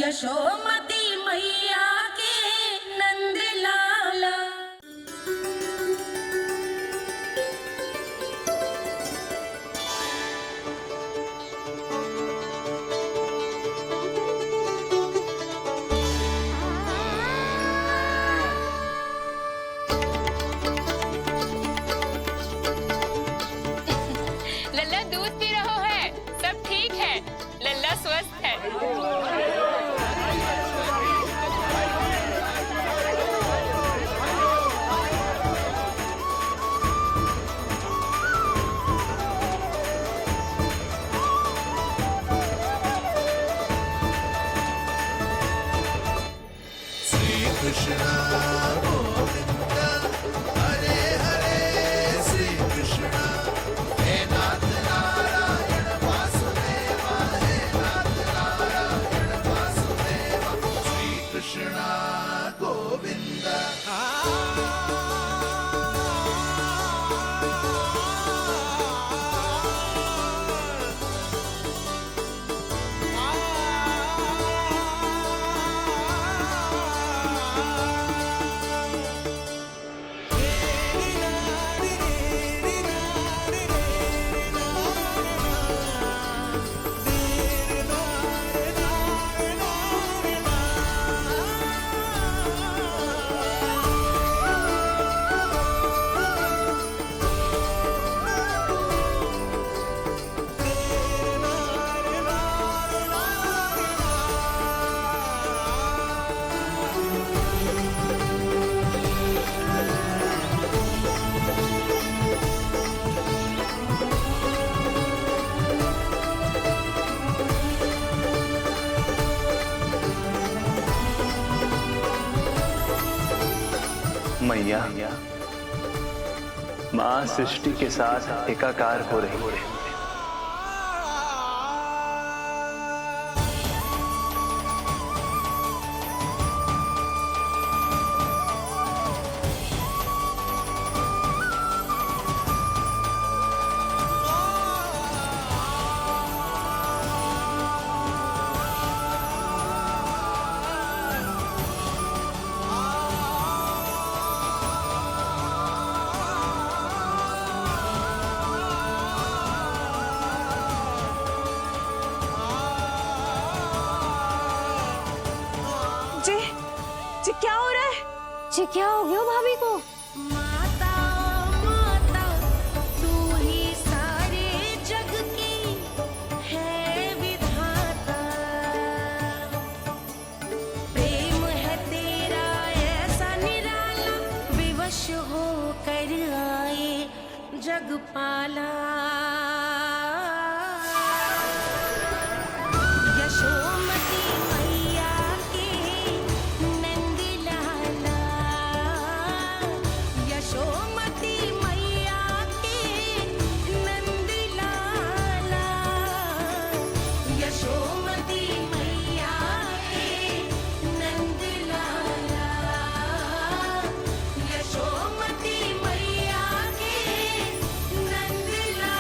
यशोमती मैया के नंद लाला। लल्ला दूध पी रहा है, सब ठीक है, लल्ला स्वस्थ है। कृष्णा गोविंद हरे हरे श्री कृष्णा हे नाथ नारायण वासुदेवा हे नाथ नारायण वासुदेवा श्री कृष्णा गोविंद। मैया, माँ सृष्टि के साथ एकाकार हो रही है। जी क्या हो रहा है? जी क्या हो गया भाभी को? माता माता तू ही सारे जग की है विधाता। प्रेम है तेरा ऐसा निराला, विवश हो कर आए जग पाला। यशोमती मैया के नंद लाला। यशोमती मैया के नंद लाला। यशोमती मैया के नंद लाला। यशोमती मैया के नंद लाला।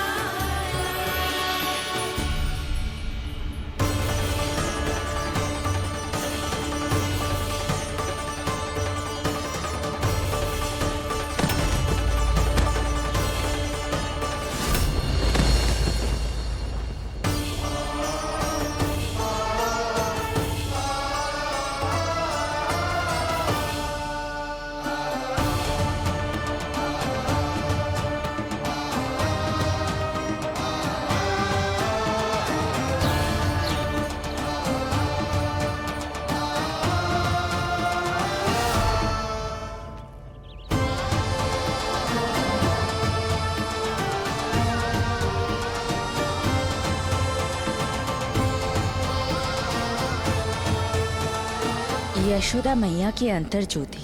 यशोदा मैया की अंतर ज्योति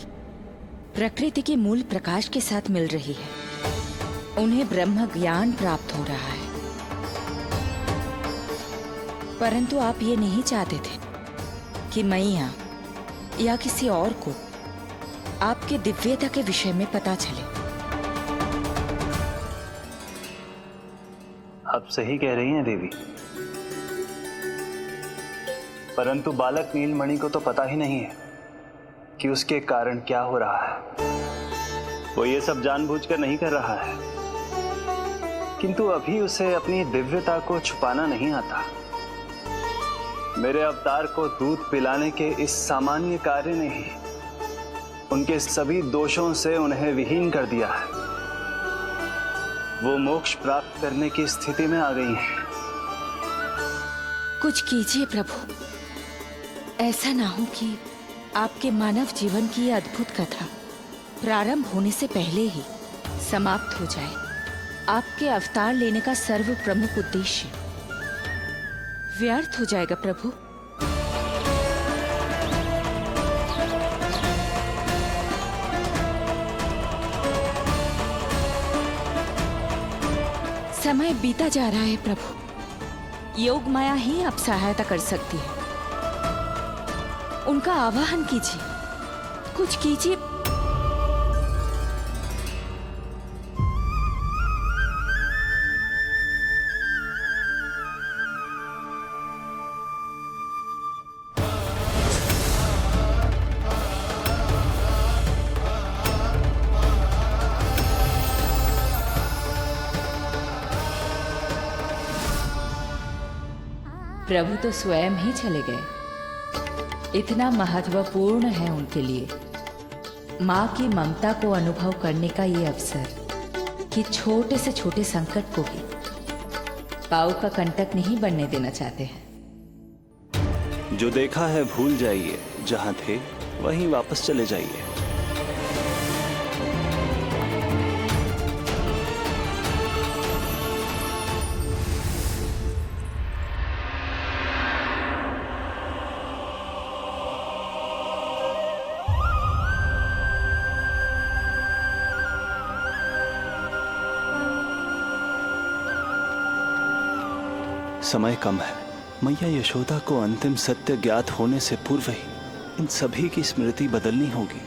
प्रकृति के मूल प्रकाश के साथ मिल रही है। उन्हें ब्रह्म ज्ञान प्राप्त हो रहा है, परंतु आप ये नहीं चाहते थे कि मैया या किसी और को आपके दिव्यता के विषय में पता चले। आप सही कह रही हैं देवी। परंतु बालक नीलमणि को तो पता ही नहीं है कि उसके कारण क्या हो रहा है। वो ये सब जानबूझकर नहीं कर रहा है, किंतु अभी उसे अपनी दिव्यता को छुपाना नहीं आता। मेरे अवतार को दूध पिलाने के इस सामान्य कार्य ने ही उनके सभी दोषों से उन्हें विहीन कर दिया है। वो मोक्ष प्राप्त करने की स्थिति में आ गई हैं। कुछ कीजिए प्रभु, ऐसा ना हो कि आपके मानव जीवन की ये अद्भुत कथा प्रारंभ होने से पहले ही समाप्त हो जाए। आपके अवतार लेने का सर्व प्रमुख उद्देश्य व्यर्थ हो जाएगा प्रभु। समय बीता जा रहा है प्रभु, योग माया ही अब सहायता कर सकती है। उनका आवाहन कीजिए, कुछ कीजिए। प्रभु तो स्वयं ही चले गए। इतना महत्वपूर्ण है उनके लिए माँ की ममता को अनुभव करने का ये अवसर कि छोटे से छोटे संकट को भी पाँव का कंटक नहीं बनने देना चाहते हैं। जो देखा है भूल जाइए, जहां थे वहीं वापस चले जाइए। समय कम है। मैया यशोदा को अंतिम सत्य ज्ञात होने से पूर्व ही इन सभी की स्मृति बदलनी होगी।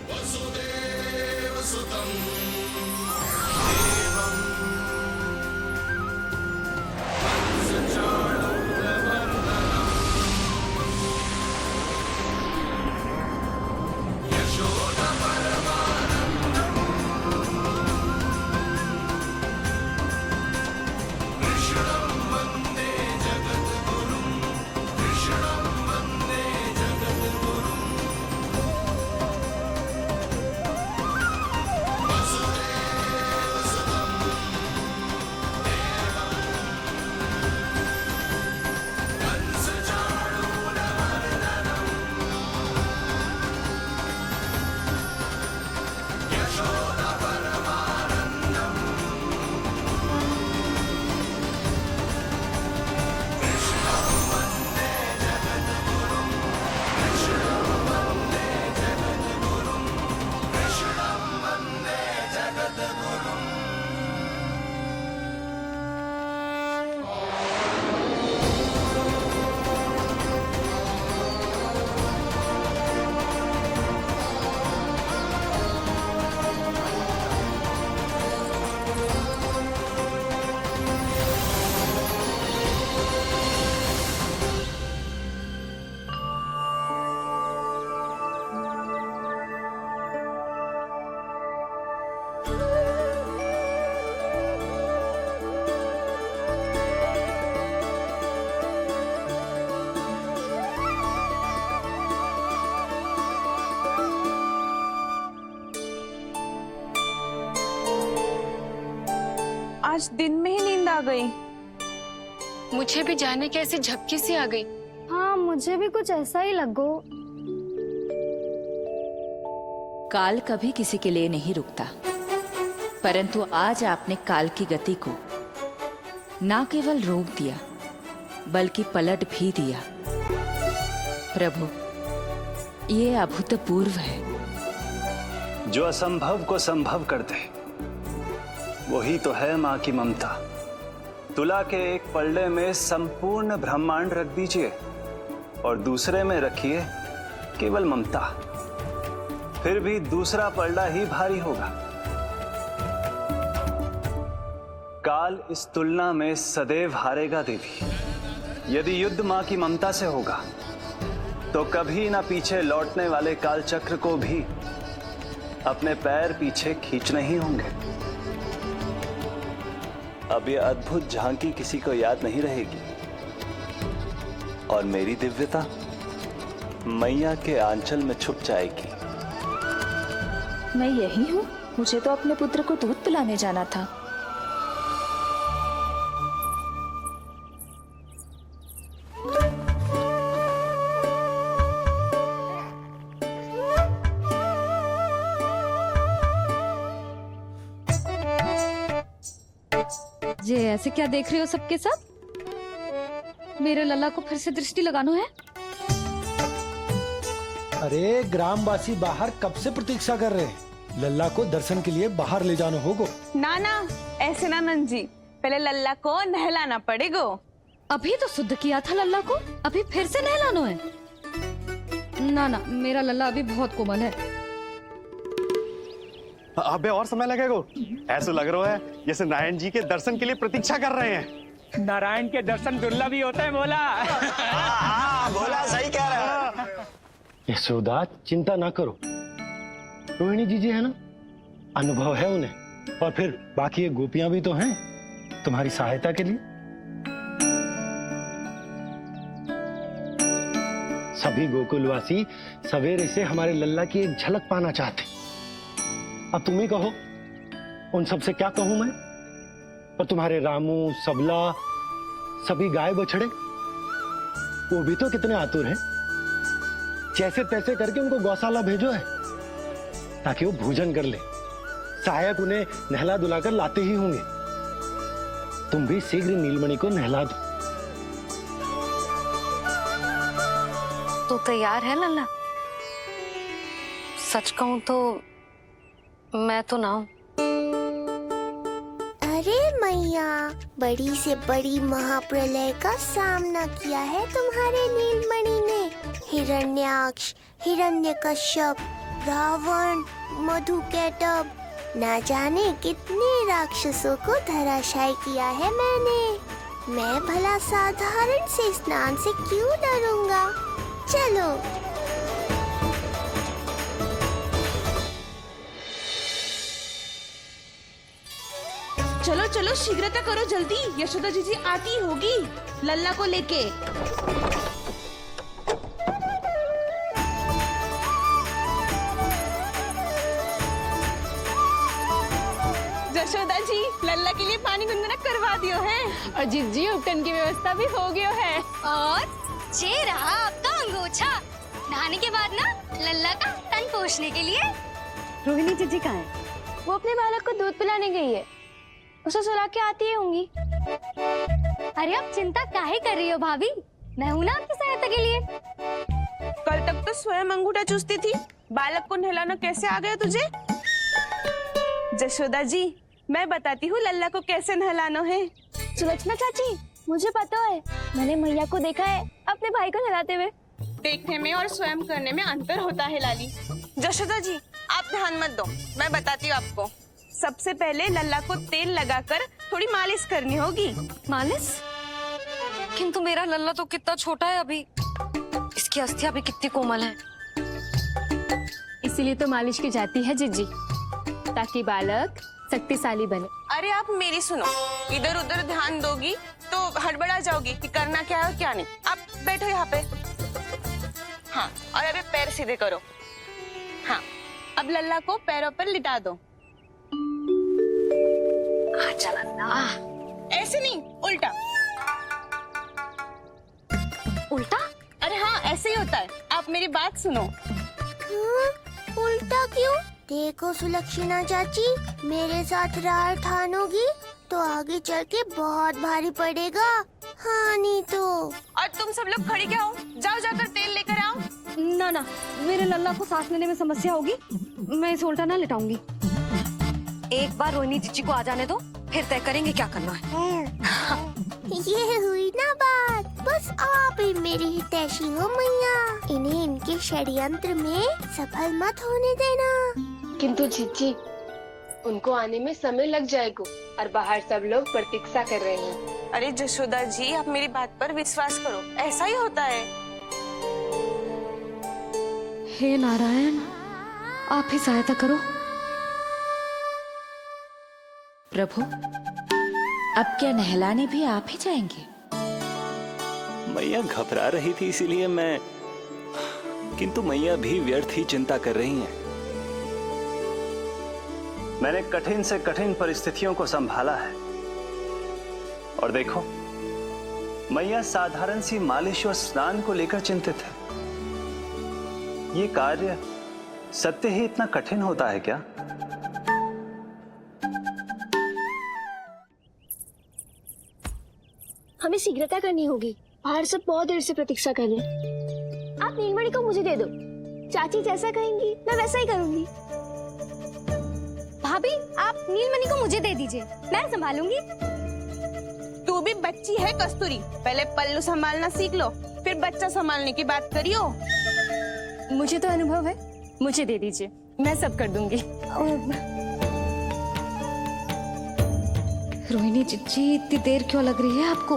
आज दिन में ही नींद आ गई। मुझे भी जाने की ऐसी झपकी सी आ गई। हाँ, मुझे भी कुछ ऐसा ही लगो। काल कभी किसी के लिए नहीं रुकता, परंतु आज आपने काल की गति को ना केवल रोक दिया बल्कि पलट भी दिया। प्रभु, ये अभूतपूर्व है। जो असंभव को संभव कर दे वही तो है माँ की ममता। तुला के एक पल्ले में संपूर्ण ब्रह्मांड रख दीजिए और दूसरे में रखिए केवल ममता, फिर भी दूसरा पल्ला ही भारी होगा। काल इस तुलना में सदैव हारेगा देवी। यदि युद्ध माँ की ममता से होगा तो कभी ना पीछे लौटने वाले काल चक्र को भी अपने पैर पीछे खींचने ही होंगे। अब ये अद्भुत झांकी किसी को याद नहीं रहेगी और मेरी दिव्यता मैया के आंचल में छुप जाएगी। मैं यही हूँ। मुझे तो अपने पुत्र को दूध पिलाने जाना था। ये ऐसे क्या देख रहे हो सबके सब? मेरे लल्ला को फिर से दृष्टि लगाना है? अरे ग्रामवासी बाहर कब से प्रतीक्षा कर रहे हैं। लल्ला को दर्शन के लिए बाहर ले जाना होगा। ना ना, ऐसे ना नंद जी, पहले लल्ला को नहलाना पड़ेगा। अभी तो शुद्ध किया था लल्ला को, अभी फिर से नहलाना है? ना ना, मेरा लल्ला अभी बहुत कोमल है। अबे और समय लगेगा। ऐसा लग रहा है जैसे नारायण जी के दर्शन के लिए प्रतीक्षा कर रहे हैं। नारायण के दर्शन दुर्लभ ही होते हैं। बोला बोला सही कह रहा है। यशोदा चिंता ना करो, रोहिणी जी है ना, अनुभव है उन्हें, और फिर बाकी ये गोपियां भी तो हैं तुम्हारी सहायता के लिए। सभी गोकुलवासी सवेरे से हमारे लल्ला की एक झलक पाना चाहते। अब तुम ही कहो, उन सब से क्या कहूं मैं? और तुम्हारे रामू, सबला, सभी गाय बछड़े, वो भी तो कितने आतुर हैं। जैसे तैसे करके उनको गौशाला भेजो है ताकि वो भोजन कर ले। सहायक उन्हें नहला धुलाकर लाते ही होंगे। तुम भी शीघ्र नीलमणि को नहला दो। तो तैयार है लल्ला? सच कहूं तो मैं तो ना हूं। अरे मैया, बड़ी से बड़ी महाप्रलय का सामना किया है तुम्हारे नीलमणि ने। हिरण्याक्ष, हिरण्यकश्यप, रावण, मधुकैटभ, ना जाने कितने राक्षसों को धराशायी किया है मैंने। मैं भला साधारण से स्नान से क्यों डरूंगा? चलो। चलो चलो, शीघ्रता करो जल्दी, यशोदा जी आती होगी लल्ला को लेके। यशोदा जी, लल्ला के लिए पानी गुनगुना करवा दियो है। और जिज्जी उपटन की व्यवस्था भी हो गयो है। और ये रहा आपका अंगोछा। नहाने के बाद ना लल्ला का तन पोंछने के लिए। रोहिणी जीजी कहाँ है? वो अपने बालक को दूध पिलाने गई है। उसे सुला के आती ही होंगी। अरे आप चिंता काहे कर रही हो भाभी? मैं हूं ना आपकी सहायता के लिए। कल तक तो स्वयं अंगूठा चूसती थी, बालक को नहलाना कैसे आ गया तुझे? यशोदा जी, मैं बताती हूँ लल्ला को कैसे नहलाना है। सुलक्षणा चाची, मुझे पता है, मैंने मैया को देखा है अपने भाई को नहलाते हुए। देखने में और स्वयं करने में अंतर होता है लाली। यशोदा जी, आप ध्यान मत दो, मैं बताती हूँ आपको। सबसे पहले लल्ला को तेल लगाकर थोड़ी मालिश करनी होगी। मालिश? किंतु मेरा लल्ला तो कितना छोटा है अभी, इसकी अस्थियां भी कितनी कोमल है। इसीलिए तो मालिश की जाती है जिज्जी, ताकि बालक शक्तिशाली बने। अरे आप मेरी सुनो, इधर उधर ध्यान दोगी तो हड़बड़ा जाओगी कि करना क्या है और क्या नहीं। आप बैठो यहाँ पे। हाँ, और अभी पैर सीधे करो। हाँ, अब लल्ला को पैरों पर लिटा दो। ऐसे नहीं, उल्टा। उल्टा? अरे हाँ, ऐसे ही होता है। आप मेरी बात सुनो। उल्टा क्यों? देखो सुलक्षणा चाची, मेरे साथ रार ठानोगी तो आगे चल के बहुत भारी पड़ेगा। हाँ नहीं तो। और तुम सब लोग खड़ी क्या हो? जाओ जाकर तेल लेकर आओ। ना ना, मेरे लल्ला को सांस लेने में समस्या होगी, मैं इसे उल्टा ना लिटाऊंगी। एक बार रोहिणी जीजी को आ जाने दो, फिर तय करेंगे क्या करना है। ये हुई ना बात। बस आप ही मेरी हितैषी हो मैया। इन्हें इनके षड्यंत्र में सफल मत होने देना। किंतु जीजी, उनको आने में समय लग जाएगा और बाहर सब लोग प्रतीक्षा कर रहे हैं। अरे यशोदा जी, आप मेरी बात पर विश्वास करो, ऐसा ही होता है। हे नारायण, आप ही सहायता करो। प्रभु, अब क्या नहलाने भी आप ही जाएंगे? मैया घबरा रही थी इसीलिए मैं, किंतु मैया भी व्यर्थ ही चिंता कर रही हैं। मैंने कठिन से कठिन परिस्थितियों को संभाला है और देखो, मैया साधारण सी मालिश और स्नान को लेकर चिंतित है। ये कार्य सत्य ही इतना कठिन होता है क्या? हमें शीघ्रता करनी होगी, बाहर सब बहुत देर से प्रतीक्षा कर रहे हैं। आप नीलमणि को मुझे दे दो, चाची जैसा कहेंगी मैं वैसा ही करूंगी। भाभी, आप नीलमणि को मुझे दे दीजिए, मैं संभालूंगी। तू भी बच्ची है कस्तूरी, पहले पल्लू संभालना सीख लो, फिर बच्चा संभालने की बात करियो। मुझे तो अनुभव है, मुझे दे दीजिए, मैं सब कर दूंगी। रोहिणी जी, इतनी देर क्यों लग रही है आपको?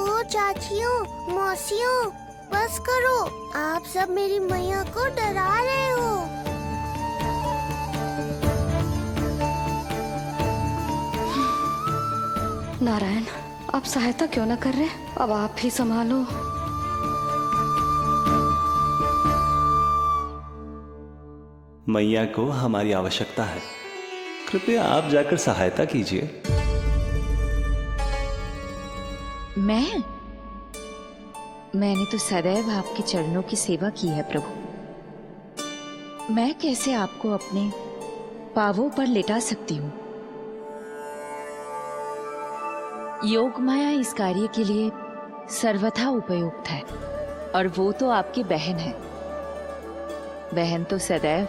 ओ चाचियों, मौसियों, बस करो, आप सब मेरी मैया को डरा रहे हो। नारायण, आप सहायता क्यों ना कर रहे? अब आप ही संभालो। मैया को हमारी आवश्यकता है, कृपया आप जाकर सहायता कीजिए। मैंने तो सदैव आपके चरणों की सेवा की है प्रभु। मैं कैसे आपको अपने पांवों पर लेटा सकती हूँ? योग माया इस कार्य के लिए सर्वथा उपयुक्त है, और वो तो आपकी बहन है। बहन तो सदैव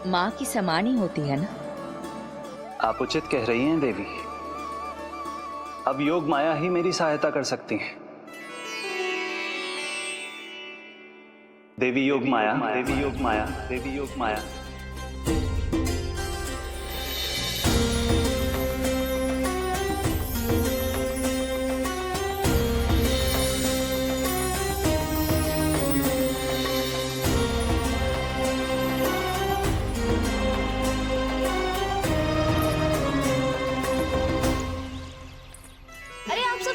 माँ की समान ही होती है ना। आप उचित कह रही हैं देवी, अब योग माया ही मेरी सहायता कर सकती हैं। देवी योग माया, देवी योग माया, देवी योग माया।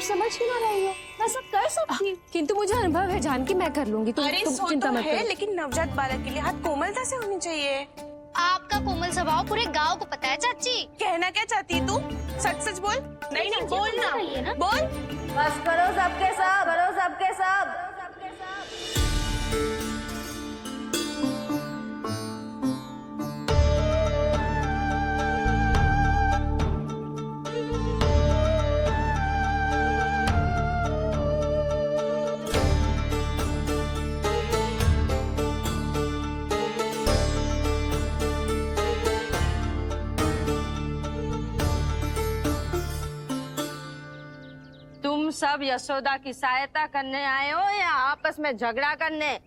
समझ क्यों ना रही हो? मैं सब कर सकती हूँ। किंतु मुझे अनुभव है जानकी, मैं कर लूंगी। तुम चिंता मत करो। लेकिन नवजात बालक के लिए हाथ कोमलता से होनी चाहिए। आपका कोमल स्वभाव पूरे गांव को पता है चाची। कहना क्या चाहती है तू? सच सच बोल। नहीं नहीं, बोल ना, बोल। बस करो सबके सब, करो सबके सब। तुम सब यशोदा की सहायता करने आए हो या आपस में झगड़ा करने?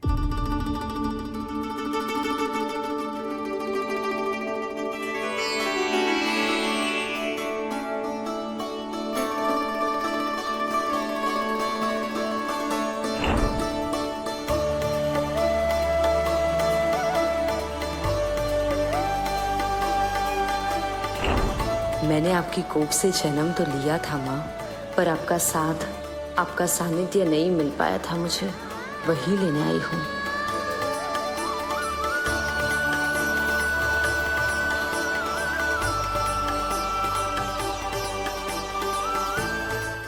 मैंने आपकी कोख से जन्म तो लिया था माँ, पर आपका साथ, आपका सानिध्य नहीं मिल पाया था मुझे, वही लेने आई हूँ।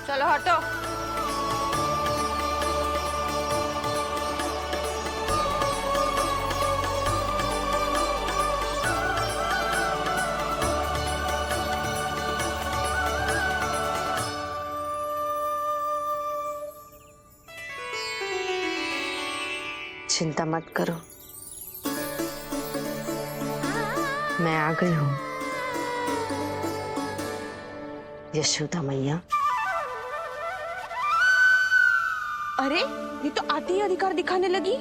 चलो हटो। चिंता मत करो, मैं आ गई हूँ। यशोदा मैया। अरे ये तो आते ही अधिकार दिखाने लगी।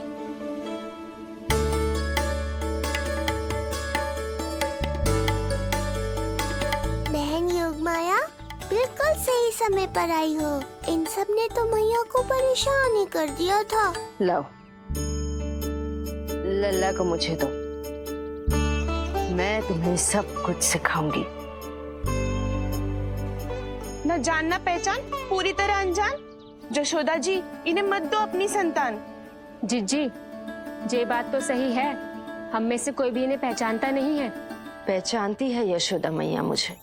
बहन योगमाया, बिल्कुल सही समय पर आई हो। इन सब ने तो मैया को परेशान ही कर दिया था। लो, लल्ला को मुझे दो, मैं तुम्हें सब कुछ सिखाऊंगी। न जानना पहचान, पूरी तरह अनजान। जशोदा जी, इन्हें मत दो अपनी संतान। जीजी, ये बात तो सही है, हम में से कोई भी इन्हें पहचानता नहीं है। पहचानती है यशोदा मैया मुझे।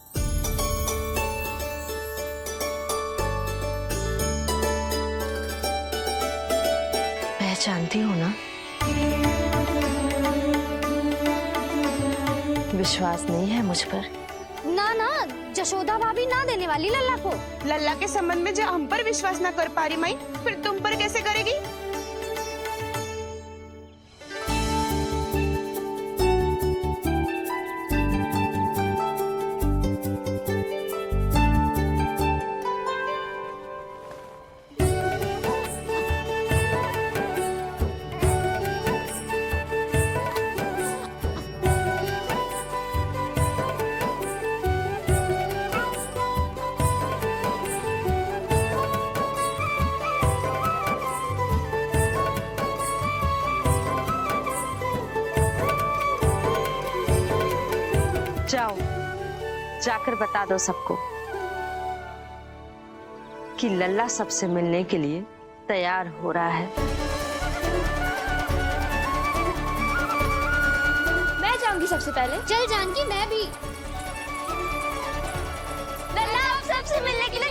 पहचानती हो ना? विश्वास नहीं है मुझ पर? ना ना, जशोदा भाभी ना देने वाली लल्ला को। लल्ला के संबंध में जो हम पर विश्वास न कर पा रही माई, फिर तुम पर कैसे करेगी? जाओ, जाकर बता दो सबको कि लल्ला सबसे मिलने के लिए तैयार हो रहा है। मैं जाऊंगी सबसे पहले। चल जानकी, मैं भी। लल्ला अब सबसे मिलने के लिए